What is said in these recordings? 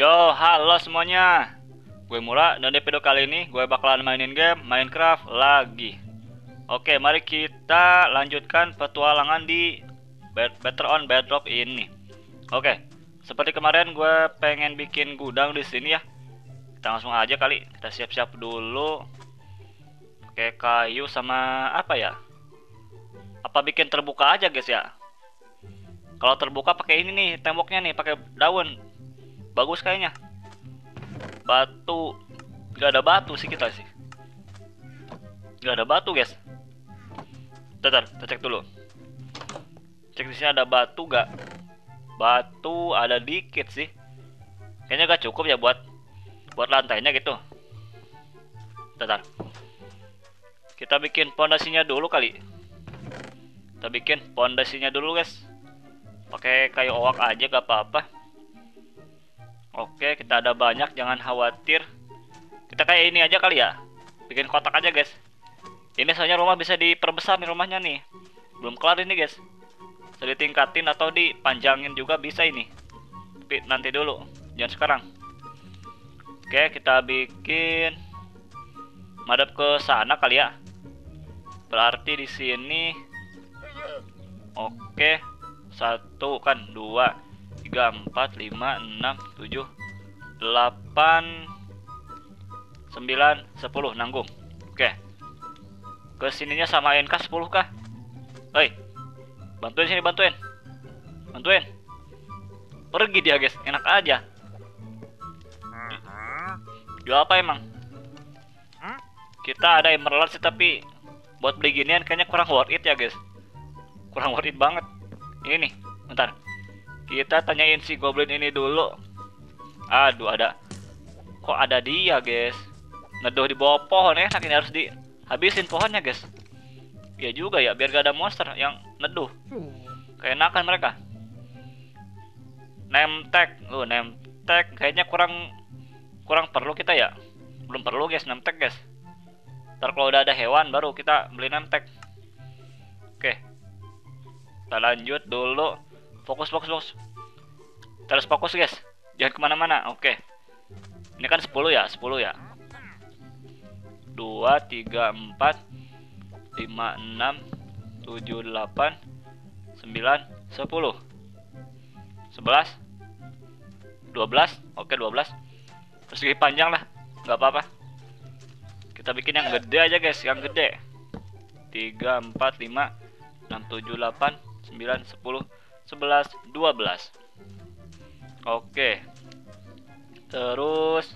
Yo, halo semuanya. Gue Mura dan di video kali ini gue bakalan mainin game Minecraft lagi. Oke, mari kita lanjutkan petualangan di Better on Bedrock ini. Oke, seperti kemarin gue pengen bikin gudang di sini ya. Kita langsung aja kali. Kita siap-siap dulu. Oke, kayu sama apa ya? Apa bikin terbuka aja guys ya? Kalau terbuka pakai ini nih, temboknya nih pakai daun. Bagus kayaknya. Batu, gak ada batu sih kita sih. Gak ada batu guys. Bentar, kita cek dulu. Cek di sini ada batu gak? Batu ada dikit sih. Kayaknya gak cukup ya buat lantainya gitu. Bentar. Kita bikin pondasinya dulu kali. Kita bikin pondasinya dulu guys. Pakai kayu owak aja gak apa-apa. Oke, kita ada banyak, jangan khawatir. Kita kayak ini aja kali ya. Bikin kotak aja guys. Ini soalnya rumah bisa diperbesar nih rumahnya nih. Belum kelar ini guys. Bisa ditingkatin atau dipanjangin juga bisa ini. Tapi nanti dulu, jangan sekarang. Oke, kita bikin madep ke sana kali ya. Berarti di sini. Oke, 1 kan 2 3, 4, 5, 6, 7, 8, 9, 10 nanggung. Oke. Kesininya samain kah 10 kah? Hei. Bantuin sini, bantuin. Bantuin. Pergi dia guys, enak aja. Jual apa emang? Kita ada emerald sih tapi buat beli ginian kayaknya kurang worth it ya guys. Kurang worth it banget. Ini nih, bentar. Kita tanyain si goblin ini dulu. Aduh, ada. Kok ada dia, guys? Neduh di bawah pohon ya. Ini harus dihabisin pohonnya, guys. Ya juga ya, biar gak ada monster yang neduh. Keenakan mereka. Name tag. Name tag kayaknya kurang perlu kita ya. Belum perlu, guys, name tag, guys. Ntar kalau udah ada hewan baru kita beli name tag. Oke. Kita lanjut dulu. Fokus. Terus fokus guys. Jangan kemana-mana. Oke. Ini kan 10 ya. 2, 3, 4, 5, 6, 7, 8, 9, 10 11 12. Oke 12. Persegi panjang lah. Gak apa-apa. Kita bikin yang gede aja guys. Yang gede 3, 4, 5, 6, 7, 8, 9, 10, 11, 12. Oke. Terus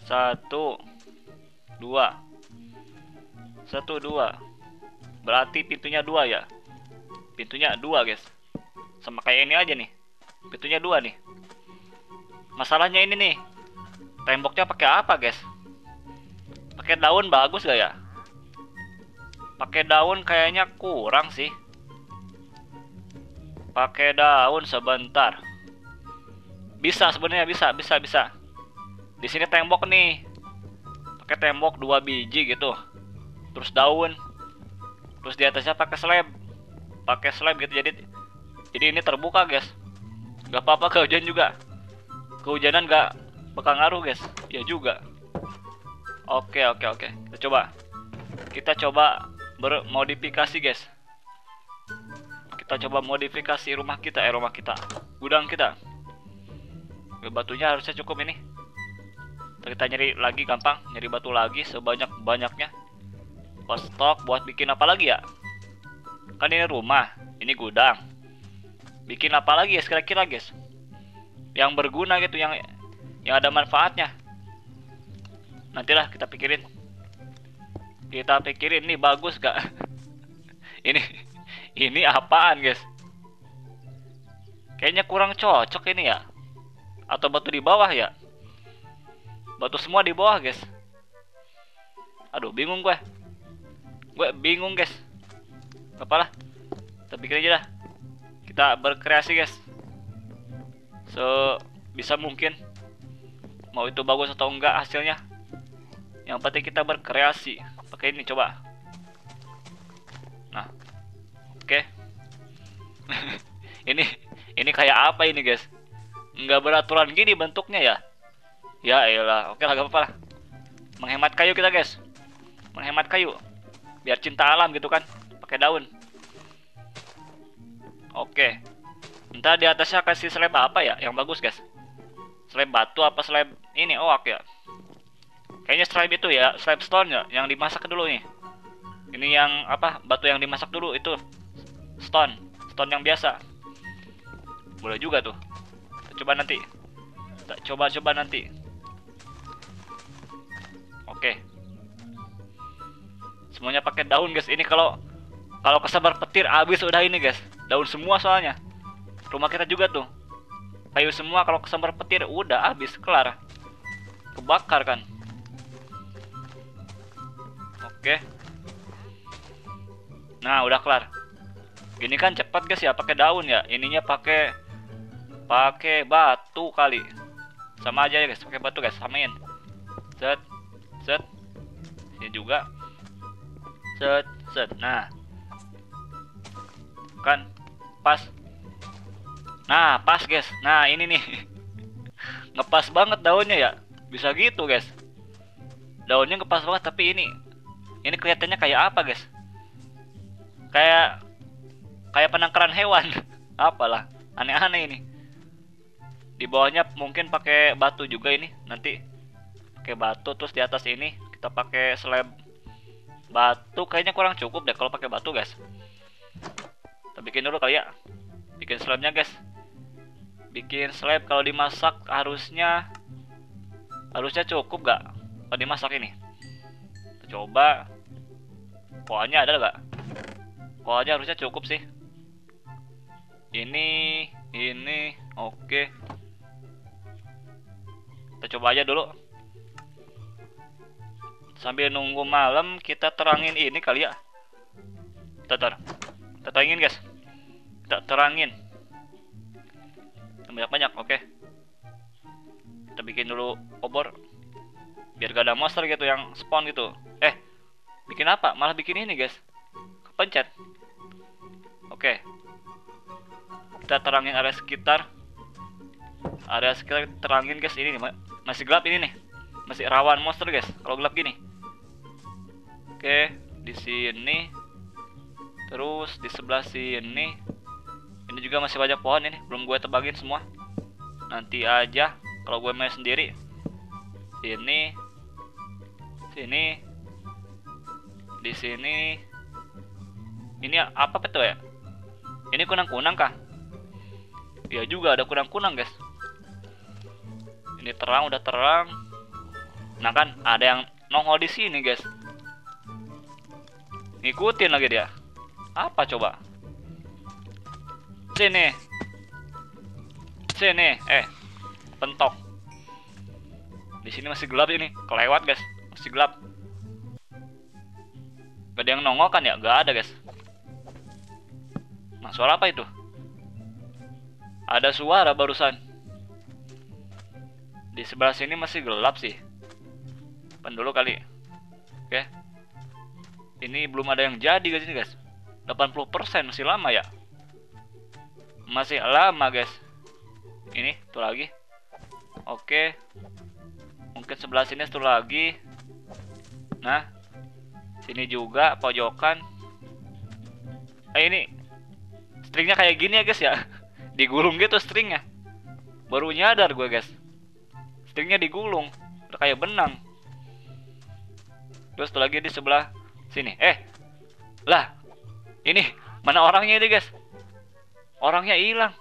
1, 2. 1, 2. Berarti pintunya 2 ya. Pintunya 2 guys. Sama kayak ini aja nih. Pintunya 2 nih. Masalahnya ini nih. Temboknya pakai apa guys? Pakai daun bagus gak ya? Pakai daun kayaknya kurang sih. Pakai daun sebentar. Bisa sebenarnya bisa. Di sini tembok nih. Pakai tembok 2 biji gitu. Terus daun. Terus di atasnya pakai slab. Pakai slab gitu jadi ini terbuka, guys. Gak apa-apa kehujanan juga. Kehujanan gak bakal ngaruh, guys. Ya juga. Oke. Kita coba bermodifikasi, guys. Kita coba modifikasi rumah kita, gudang kita. Batunya harusnya cukup ini. Kita nyari lagi gampang, nyari batu lagi sebanyak-banyaknya. Stok buat bikin apa lagi ya? Kan ini rumah, ini gudang. Bikin apa lagi ya kira-kira guys? Yang berguna gitu, yang ada manfaatnya. Nantilah kita pikirin. Kita pikirin nih bagus gak? Ini apaan guys? Kayaknya kurang cocok ini ya. Atau batu di bawah ya? Batu semua di bawah guys. Aduh bingung gue. Gue bingung guys. Apalah. Kita bikin aja dah. Kita berkreasi guys. Bisa mungkin. Mau itu bagus atau enggak hasilnya. Yang penting kita berkreasi. Pakai ini coba. Nah. Oke. Ini kayak apa ini guys? nggak beraturan gini bentuknya ya. Ya elah, oke lah, gak apa-apa lah. Menghemat kayu kita guys, menghemat kayu biar cinta alam gitu kan, pakai daun. Oke, ntar di atasnya kasih slab apa ya yang bagus guys? Slab batu apa slab ini oak ya? Kayaknya slab itu ya, slab stone ya, yang dimasak dulu nih. Ini yang apa, batu yang dimasak dulu itu stone yang biasa. Boleh juga tuh. Kita coba nanti. Kita coba nanti. Oke. Semuanya pakai daun guys. Ini kalau kesabar petir habis udah ini guys. Daun semua soalnya. Rumah kita juga tuh. Kayu semua kalau kesambar petir udah habis, kelar. Kebakar kan. Oke. Nah, udah kelar. Gini kan cepat guys ya, pakai daun ya. Ininya pakai batu kali. Sama aja ya guys, pakai batu guys, samain. Set. Ini juga. Set. Nah. Kan pas. Nah, pas guys. Nah, ini nih. Ngepas banget daunnya ya. Bisa gitu guys. Daunnya ngepas banget, tapi ini kelihatannya kayak apa guys? Kayak penangkaran hewan. Apalah, aneh-aneh ini. Di bawahnya mungkin pakai batu juga ini. Nanti pakai batu, terus di atas ini kita pakai slab batu. Kayaknya kurang cukup deh kalau pakai batu guys. Kita bikin dulu kali ya. Bikin slabnya guys. Bikin slab, kalau dimasak harusnya cukup gak kalau dimasak ini? Kita coba. Koanya ada gak? Koanya harusnya cukup sih. Ini oke. Kita coba aja dulu. Sambil nunggu malam kita terangin ini kali ya. Kita terangin guys. Kita terangin banyak-banyak, oke. Kita bikin dulu obor biar gak ada monster gitu yang spawn gitu. Bikin apa? Malah bikin ini guys. Kepencet. Oke. Kita terangin area sekitar. Area sekitar terangin guys. Ini nih, masih gelap ini nih. Masih rawan monster guys kalau gelap gini. Oke, di sini. Terus di sebelah sini. Ini juga masih banyak pohon ini, belum gue tebangin semua. Nanti aja kalau gue main sendiri. Sini. Di sini. Ini apa betul ya? Ini kunang-kunang kah? Ya juga ada kunang-kunang guys. Ini terang, udah terang. Nah kan ada yang nongol di sini guys. Ngikutin lagi dia. Apa coba? Sini. Pentok. Di sini masih gelap ini, kelewat guys, masih gelap. Gak ada yang nongol kan ya? Gak ada guys. Nah, suara apa itu? Ada suara barusan. Di sebelah sini masih gelap sih. Pen dulu kali. Oke. Ini belum ada yang jadi guys ini guys. 80% masih lama ya. Masih lama guys. Ini tuh lagi. Oke. Mungkin sebelah sini satu lagi. Nah, sini juga pojokan. Ini stringnya kayak gini ya guys ya. Digulung gitu stringnya. Baru nyadar gue guys. Stringnya digulung. Udah kayak benang. Terus tuh lagi di sebelah sini. Lah. Ini mana orangnya ini guys? Orangnya hilang.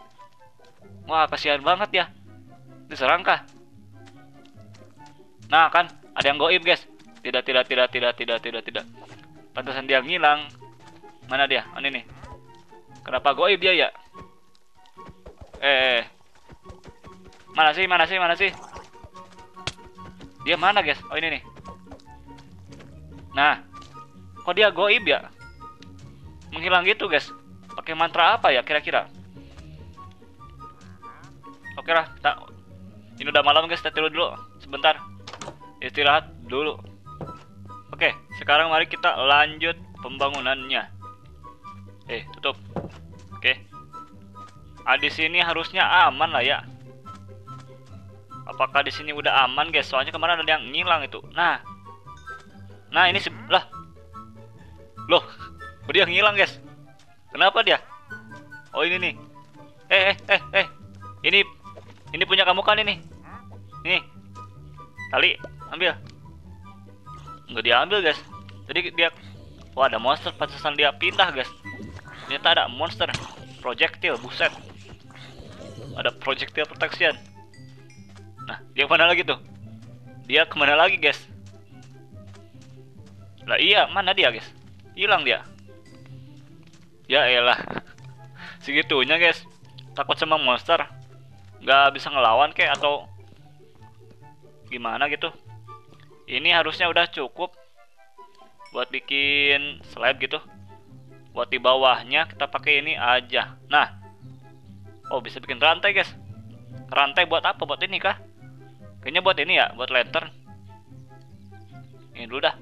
Wah, kasihan banget ya. Diserang kah? Nah, kan ada yang goib, guys. Tidak. Pantasan dia ngilang. Mana dia? Oh, ini nih. Kenapa goib dia ya? Mana sih? Dia mana, guys? Oh, ini nih. Nah, kok dia goib ya? Menghilang gitu, guys. Pakai mantra apa ya kira-kira? Oke lah, ini udah malam guys, kita tidur dulu sebentar. Istirahat dulu. Oke, sekarang mari kita lanjut pembangunannya. Tutup. Oke. Di sini harusnya aman lah ya. Apakah di sini udah aman guys? Soalnya kemarin ada yang ngilang itu. Nah ini sebelah. Loh, dia ngilang guys. Kenapa dia? Oh ini nih. Ini punya kamu kan ini. Nih. Tali, ambil. Nggak diambil guys. Jadi dia, wah ada monster, pantesan dia pindah guys. Ternyata ada monster projectile, buset. Ada projectile protection. Nah, dia kemana lagi tuh? Dia kemana lagi guys? Lah iya, mana dia guys? Hilang dia. Ya elah. Segitunya guys. Takut sama monster. Nggak bisa ngelawan kek atau gimana gitu. Ini harusnya udah cukup buat bikin slab gitu. Buat di bawahnya kita pakai ini aja. Nah. Oh, bisa bikin rantai guys. Rantai buat apa? Buat ini kah? Kayaknya buat ini ya, buat lantern. Ini dulu dah.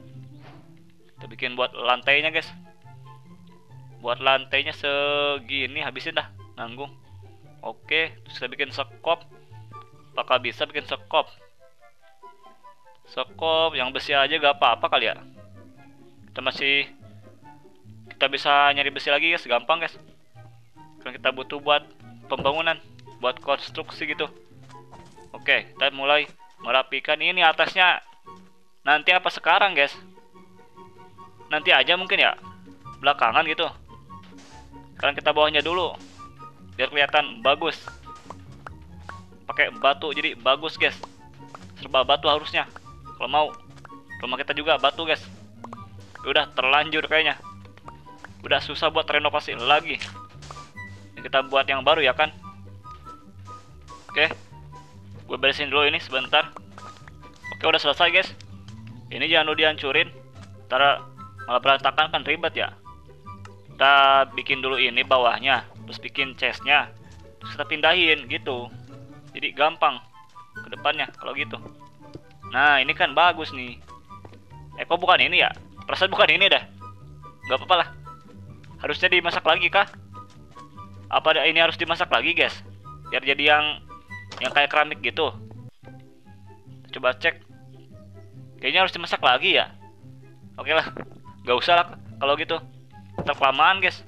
Kita bikin buat lantainya guys. Buat lantainya segini habisin dah, nanggung. Oke, terus kita bikin sekop. Apakah bisa bikin sekop? Sekop yang besi aja gak apa-apa kali ya. Kita bisa nyari besi lagi guys, gampang guys. Karena kita butuh buat pembangunan, buat konstruksi gitu. Oke, kita mulai merapikan ini atasnya. Nanti apa sekarang guys? Nanti aja mungkin ya, belakangan gitu. Sekarang kita bawahnya dulu, biar kelihatan bagus. Pakai batu jadi bagus guys. Serba batu harusnya. Kalau mau, rumah kita juga batu guys. Udah terlanjur kayaknya. Udah susah buat renovasi lagi. Kita buat yang baru ya kan. Oke, gue beresin dulu ini sebentar. Oke, udah selesai guys. Ini jangan lu dihancurin, ntar malah berantakan kan ribet ya. Kita bikin dulu ini bawahnya, terus bikin chestnya, terus kita pindahin gitu. Jadi gampang ke depannya kalau gitu. Nah ini kan bagus nih. Kok bukan ini ya? Perasaan bukan ini dah. Gak apa-apa lah. Harusnya dimasak lagi kah? Apa ini harus dimasak lagi guys? Biar jadi yang kayak keramik gitu. Coba cek. Kayaknya harus dimasak lagi ya. Oke lah, gak usah lah kalau gitu. Terkelamaan guys.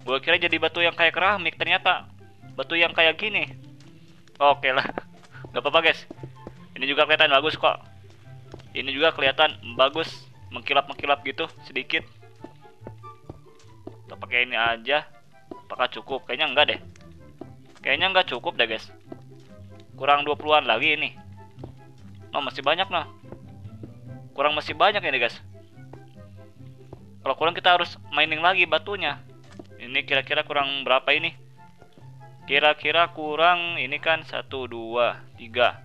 Gue kira jadi batu yang kayak keramik, ternyata batu yang kayak gini. Oke lah, gak apa-apa guys. Ini juga kelihatan bagus kok. Ini juga kelihatan bagus, mengkilap-mengkilap gitu sedikit. Kita pakai ini aja. Apakah cukup? Kayaknya enggak deh. Kayaknya enggak cukup deh guys. Kurang 20-an lagi ini. Oh masih banyak nah. Kurang masih banyak ini guys. Kalau kurang kita harus mining lagi batunya. Ini kira-kira kurang berapa ini? Kira-kira kurang ini kan 1, 2, 3,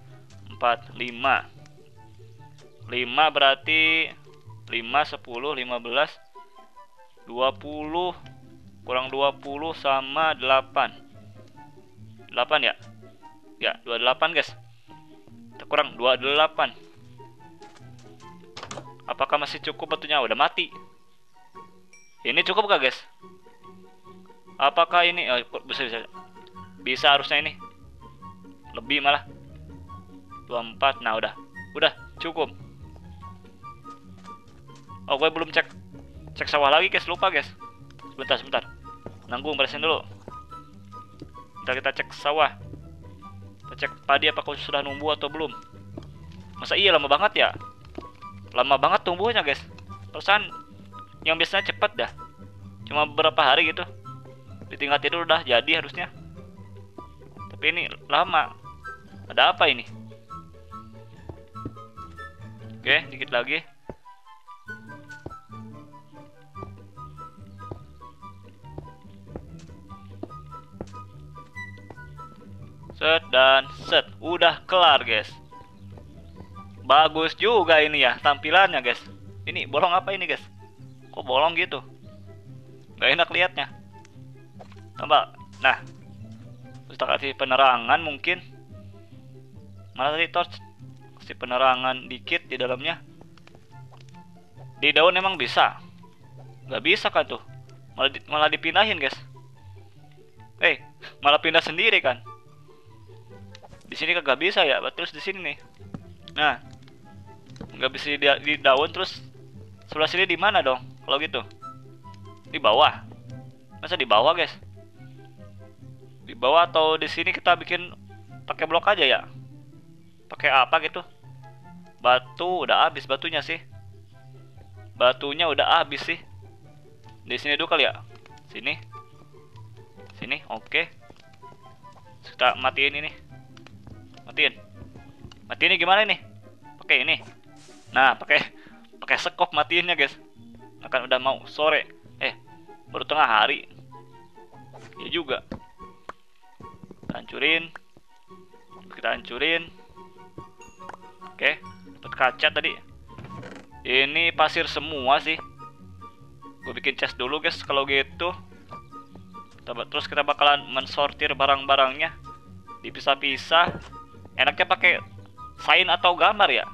4, 5. 5 berarti 5, 10, 15, 20. Kurang 20 sama 8. 8 ya? Ya, 28 guys. Kita kurang 28. Apakah masih cukup batunya? Udah mati. Ini cukup gak guys? Apakah ini bisa harusnya ini. Lebih malah. 24. Nah, udah cukup. Oh, gue belum cek sawah lagi guys, lupa guys. Sebentar. Nanggung beresin dulu. Ntar kita cek sawah. Kita cek padi apakah sudah numbuh atau belum. Masa iya lama banget ya? Lama banget tumbuhnya guys. Perasaan yang biasanya cepet dah. Cuma beberapa hari gitu. Ditinggal tidur udah jadi harusnya. Tapi ini lama. Ada apa ini? Oke, dikit lagi. Set dan set. Udah kelar guys. Bagus juga ini ya tampilannya guys. Ini bolong apa ini guys? Kok bolong gitu? Gak enak liatnya. Tambah. Nah, kita kasih penerangan mungkin. Mana tadi torch? Kasih penerangan dikit di dalamnya. Di daun emang bisa? Gak bisa kan tuh? Malah dipindahin guys. Malah pindah sendiri kan? Di sini kagak bisa ya, terus di sini nih. Nah, nggak bisa di daun, terus sebelah sini di mana dong? Kalau gitu, di bawah. Masa di bawah guys? Di bawah atau di sini kita bikin pakai blok aja ya? Pakai apa gitu? Batu udah habis batunya sih. Batunya udah habis sih. Di sini dulu kali ya. Sini. Sini, oke. Kita matiin ini. Matiin. Matiin ini gimana nih? Pakai ini. Nah, pakai sekop matiinnya, guys. Akan udah mau sore. Baru tengah hari. Ya juga. Kita hancurin. Kita hancurin. Oke, dapat kaca tadi. Ini pasir semua sih. Gue bikin chest dulu, guys, kalau gitu. Terus kita bakalan mensortir barang-barangnya, dipisah-pisah. Enaknya pakai sign atau gambar ya,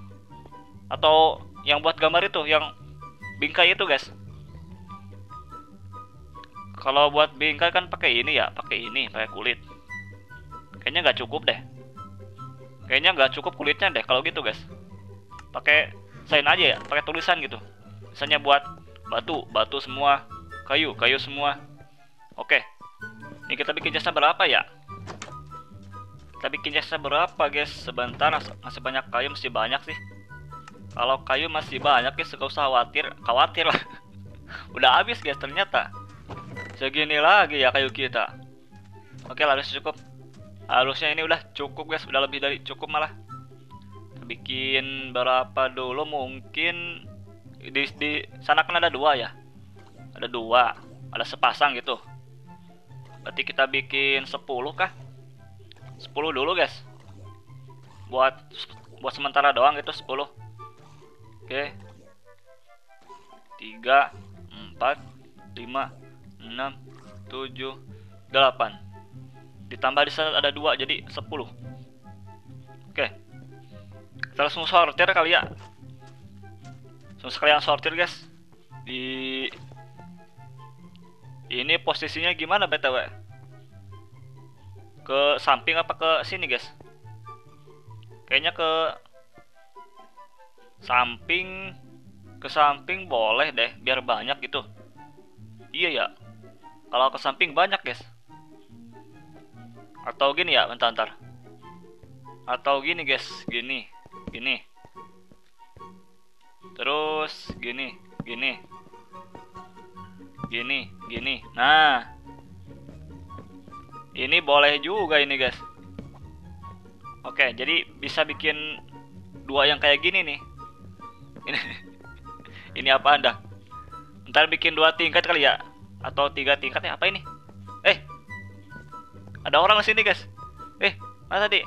atau yang buat gambar itu, yang bingkai itu, guys. Kalau buat bingkai kan pakai ini ya, pakai kulit. Kayaknya nggak cukup deh. Kayaknya nggak cukup kulitnya deh kalau gitu, guys. Pakai sign aja ya, pakai tulisan gitu. Misalnya buat batu semua, kayu semua. Oke. Ini kita bikin jasa berapa ya? Kita bikin jasa berapa, guys? Sebentar, masih banyak kayu, masih banyak sih. Kalau kayu masih banyak, guys, gak usah khawatir lah. Udah habis, guys, ternyata. Segini lagi ya kayu kita. Oke, harus cukup. Harusnya ini udah cukup, guys, udah lebih dari cukup malah. Kita bikin berapa dulu? Mungkin di sana kan ada 2 ya. Ada 2, ada sepasang gitu. Berarti kita bikin 10 kah? 10 dulu, guys. Buat sementara doang gitu, 10. Oke. 3 4 5 6 7 8. Ditambah di sana ada 2 jadi 10. Oke. Kita langsung sortir kali ya. Langsung sekalian sortir, guys. Ini posisinya gimana BTW? Ke samping apa ke sini, guys? Kayaknya ke samping boleh deh, biar banyak gitu. Iya ya. Kalau ke samping banyak, guys. Atau gini ya, bentar. Atau gini, guys, gini. Terus gini. Nah, ini boleh juga ini, guys. Oke, jadi bisa bikin 2 yang kayak gini nih. Ini apa Anda? Ntar bikin 2 tingkat kali ya, atau 3 tingkat ya? Apa ini? Ada orang di sini, guys. Mana tadi?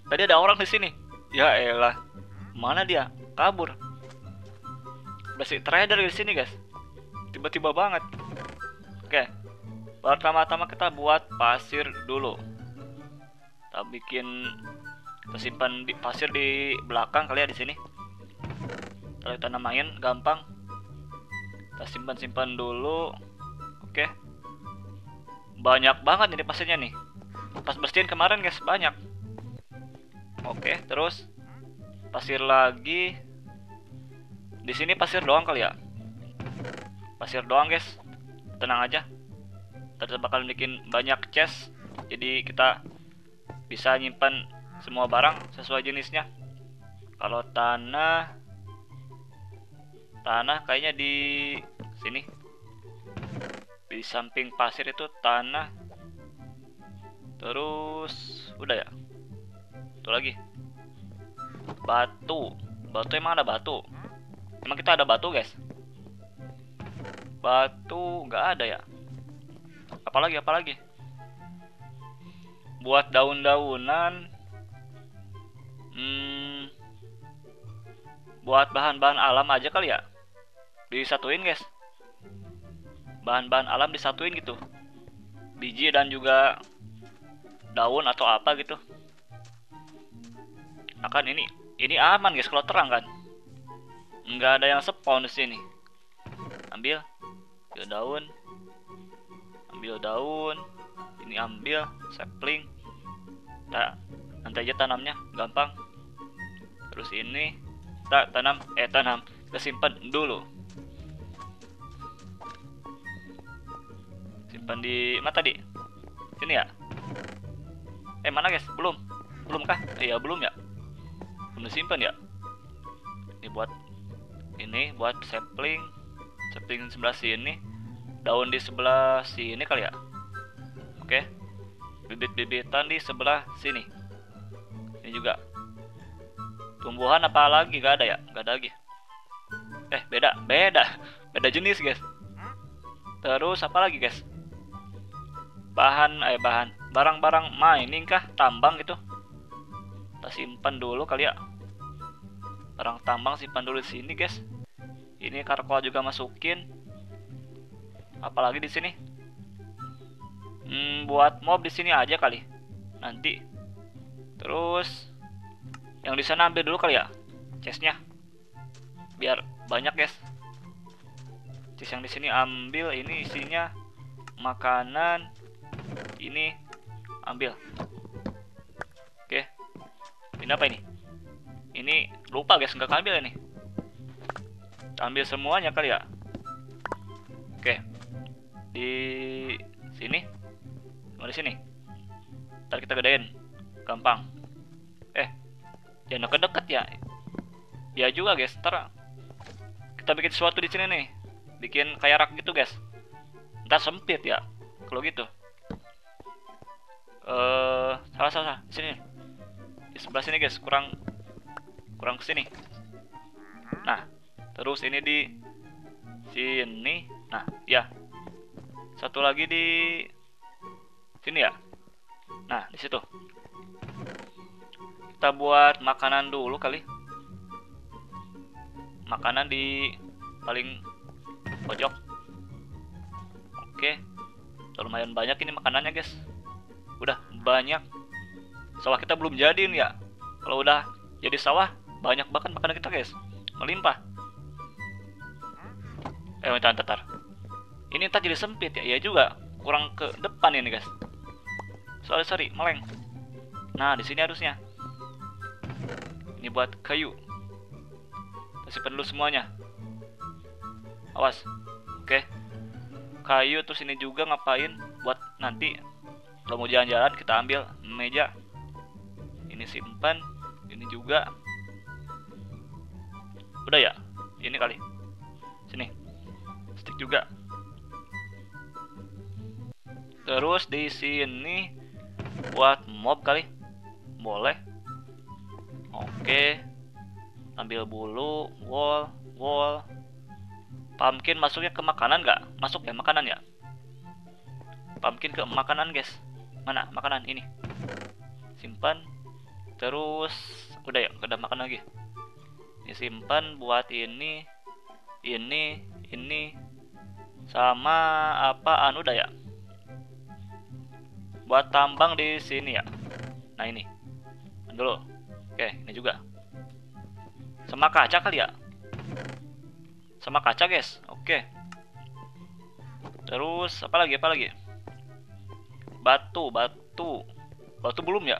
Tadi ada orang di sini. Ya elah, mana dia? Kabur. Basic trader di sini, guys. Tiba-tiba banget. Oke. Pertama-tama kita buat pasir dulu. Kita simpan di pasir di belakang kali ya, di sini. Kalau kita namain gampang. Kita simpan dulu. Oke. Banyak banget ini pasirnya nih. Pas bersihin kemarin, guys, banyak. Oke, terus pasir lagi. Di sini pasir doang kali ya. Pasir doang, guys. Tenang aja. Kita bakal bikin banyak chest. Jadi kita bisa nyimpan semua barang sesuai jenisnya. Kalau tanah kayaknya di sini. Di samping pasir itu tanah. Terus udah ya. Itu lagi. Batu emang ada batu? Emang kita ada batu, guys? Batu nggak ada ya? Apalagi? Buat daun-daunan. Buat bahan-bahan alam aja kali ya? Disatuin, guys. Bahan-bahan alam disatuin gitu. Biji dan juga daun atau apa gitu. Akan ini aman, guys, kalau terang kan. Nggak ada yang spawn di sini. Ambil daun. Ini ambil sapling. Nanti aja tanamnya, gampang. Terus ini kita tanam, kita simpan dulu. Simpan di mana tadi? Sini ya? Mana guys? Belum kah? Iya belum ya. Belum simpan ya. Ini buat sapling sebelah sini, daun di sebelah sini kali ya. Oke. Bibit-bibitan di sebelah sini. Ini juga. Tumbuhan apa lagi? Gak ada ya? Gak ada lagi. Beda jenis guys. Terus apa lagi guys? Barang-barang mining kah? Tambang gitu. Kita simpan dulu kali ya. Barang tambang simpan dulu di sini guys. Ini karkol juga masukin. Apalagi di sini? Buat mob di sini aja kali. Nanti. Terus yang di sana ambil dulu kali ya. Chestnya. Biar banyak guys. Chest yang di sini ambil. Ini isinya makanan. Ini ambil. Oke. Ini apa ini? Ini lupa guys, nggak ambil ini. Ambil semuanya kali ya. Oke. Di sini. Di sini. Ntar kita gedein. Gampang. Jangan deket-deket ya. Ya juga guys. Ntar kita bikin sesuatu di sini nih. Bikin kayak rak gitu guys. Ntar sempit ya. Kalau gitu. Salah. Di sini. Di sebelah sini guys. Kurang ke sini. Nah, terus ini di sini. Nah, ya. Satu lagi di sini ya. Nah, di situ. Kita buat makanan dulu kali. Makanan di paling pojok. Oke. Lumayan banyak ini makanannya guys. Udah banyak. Sawah kita belum jadi nih ya. Kalau udah jadi sawah, banyak banget makanan kita guys. Melimpah. Bentar. Ini ntar jadi sempit ya. Iya juga. Kurang ke depan ini guys. Sorry, meleng. Nah, di sini harusnya. Ini buat kayu. Kita simpan dulu semuanya. Awas. Oke. Kayu terus ini juga ngapain? Buat nanti kalau mau jalan-jalan kita ambil meja. Ini simpan. Ini juga. Udah ya? Ini kali. Sini. Stick juga. Terus di sini buat mob kali. Boleh. Oke. Ambil bulu, wall. Pumpkin masuknya ke makanan nggak? Masuk ya makanan ya. Pumpkin ke makanan guys. Mana makanan ini? Simpan. Terus udah ya, udah makan lagi. Ini simpan buat ini sama apaan udah ya. Buat tambang di sini ya. Nah ini dulu. Oke, ini juga. Sama kaca kali ya. Sama kaca guys. Oke. Terus apa lagi? Batu belum ya?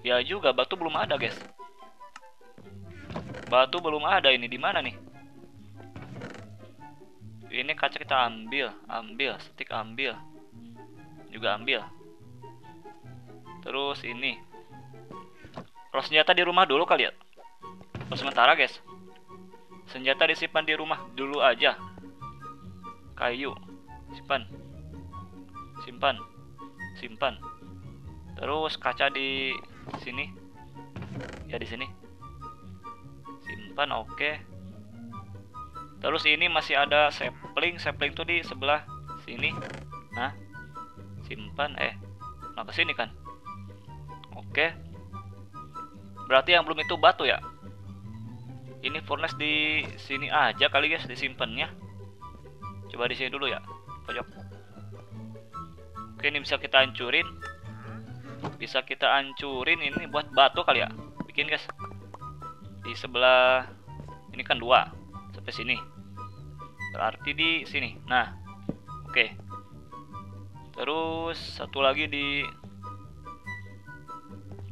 Ya juga, batu belum ada guys. Batu belum ada, ini di mana nih? Ini kaca kita ambil, stick ambil. Juga ambil. Terus ini. Kalau senjata di rumah dulu kali ya. Untuk sementara guys. Senjata disimpan di rumah dulu aja. Kayu. Simpan. Terus kaca di sini. Ya di sini. Simpan, oke. Terus ini masih ada sapling tuh di sebelah sini. Nah, simpan nah ke sini kan. Oke. Berarti yang belum itu batu ya. Ini furnace di sini aja kali guys disimpannya. Coba di sini dulu ya, pojok. Oke, ini bisa kita hancurin. Ini buat batu kali ya. Bikin guys. Di sebelah ini kan 2 sampai sini. Berarti di sini. Nah, oke. Terus satu lagi di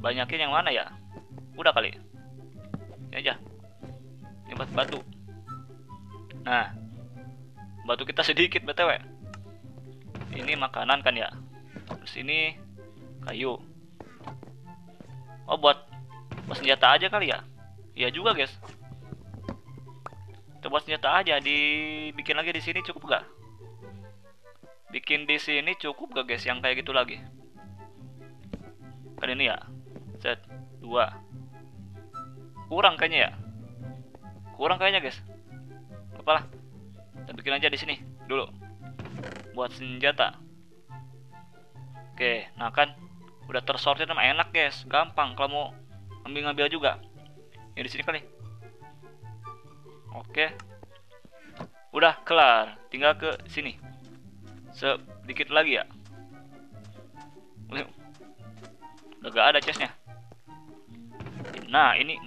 banyakin yang mana ya? Udah kali. Ini aja. Ini batu. Nah, batu kita sedikit BTW. Ini makanan kan ya. Terus ini kayu. Oh, buat senjata aja kali ya? Iya juga, guys. Kita buat senjata aja, dibikin lagi di sini cukup gak? Bikin di sini cukup gak, guys? Yang kayak gitu lagi. Kan ini ya. Set 2. Kurang kayaknya ya. Kurang kayaknya, guys. Apalah. Kita bikin aja di sini dulu. Buat senjata. Oke, nah kan udah tersortir sama enak, guys. Gampang kalau mau ngambil juga. Ya di sini kali. Oke. Udah kelar. Tinggal ke sini. Sedikit lagi ya. Udah gak ada chestnya. Nah, ini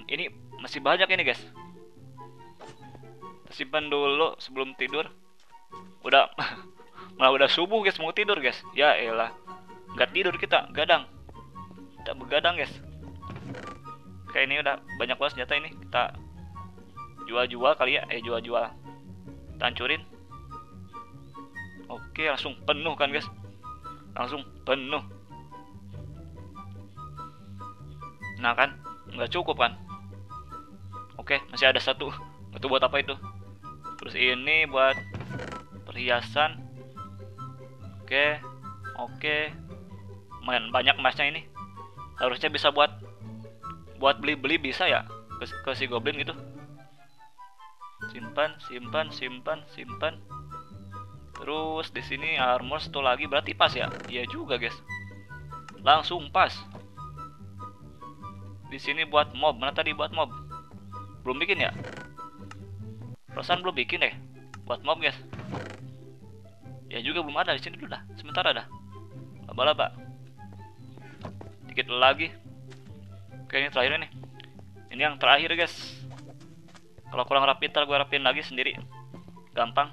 masih banyak ini, guys. Simpan dulu sebelum tidur. Udah malah udah subuh, guys, mau tidur, guys. Ya elah. Gak tidur kita, gadang. Kita begadang, guys. Oke, ini udah banyak banget senjata ini. Kita jual-jual kali ya. Jual-jual. Kita hancurin. Oke, langsung penuh kan, guys. Langsung penuh. Nah kan, nggak cukup kan. Oke, masih ada satu. Itu buat apa itu? Terus ini buat perhiasan. Oke. Lumayan banyak emasnya ini. Harusnya bisa buat beli-beli bisa ya ke si goblin gitu. Simpan. Terus di sini armor satu lagi, berarti pas ya? Iya juga, guys. Langsung pas. Di sini buat mob. Mana tadi buat mob? Belum bikin ya? Perasaan belum bikin deh. Buat mob, guys. Ya juga belum ada di sini dulu dah. Sementara dah. Laba-laba. Dikit lagi. Oke, ini terakhir nih. Ini yang terakhir, guys. Kalau kurang rapi, ntar gue rapiin lagi sendiri. Gampang.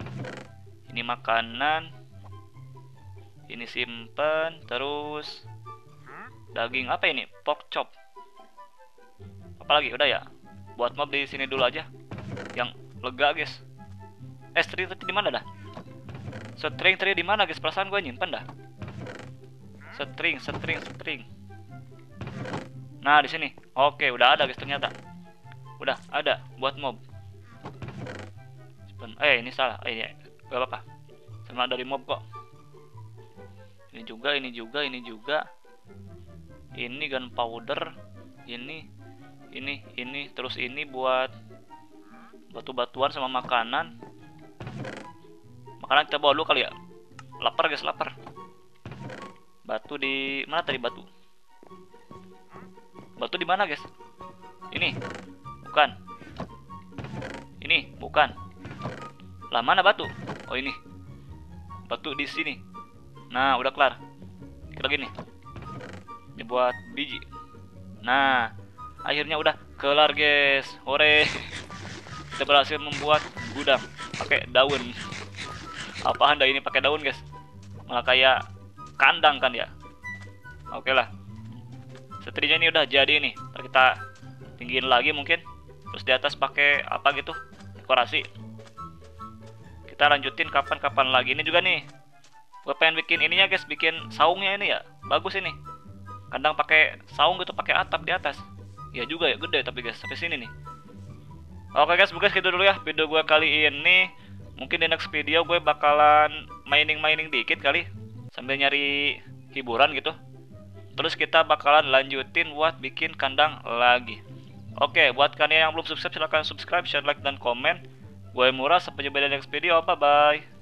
Ini makanan. Ini simpen. Terus daging apa ini? Pork chop. Apalagi udah ya. Buat mob di sini dulu aja. Yang lega, guys. String tadi di mana dah? String tadi di mana, guys? Perasaan gue nyimpen dah. String. Nah, di sini. Oke, udah ada, guys, ternyata. Udah ada buat mob. Ini salah. Ini gak apa-apa. Sama dari mob kok. Ini juga. Ini gunpowder. Ini. Terus ini buat batu-batuan sama makanan. Makanan kita bawa dulu kali ya. Lapar, guys, lapar. Batu di mana tadi batu? Batu di mana, guys? Ini. Bukan. Lah, mana batu? Oh, ini. Batu di sini. Nah, udah kelar. Dikit lagi nih. Ini buat biji. Nah, akhirnya udah kelar, guys. Hore. Kita berhasil membuat gudang pakai daun. Apaan dah ini pakai daun, guys? Malah kayak kandang kan ya. Oke lah. Setrinya ini udah jadi nih. Ntar kita tinggiin lagi mungkin. Terus di atas pakai apa gitu, dekorasi. Kita lanjutin kapan-kapan lagi. Ini juga nih, gue pengen bikin ininya, guys. Bikin saungnya ini ya. Bagus ini. Kandang pakai saung gitu, pakai atap di atas. Ya juga ya, gede tapi, guys. Sampai sini nih. Oke, guys, mungkin segitu dulu ya video gue kali ini. Mungkin di next video gue bakalan mining dikit kali, sambil nyari hiburan gitu. Terus kita bakalan lanjutin buat bikin kandang lagi. Oke, buat kalian yang belum subscribe, silahkan subscribe, share, like, dan komen. Gue Murah, sampai jumpa di next video. Bye bye.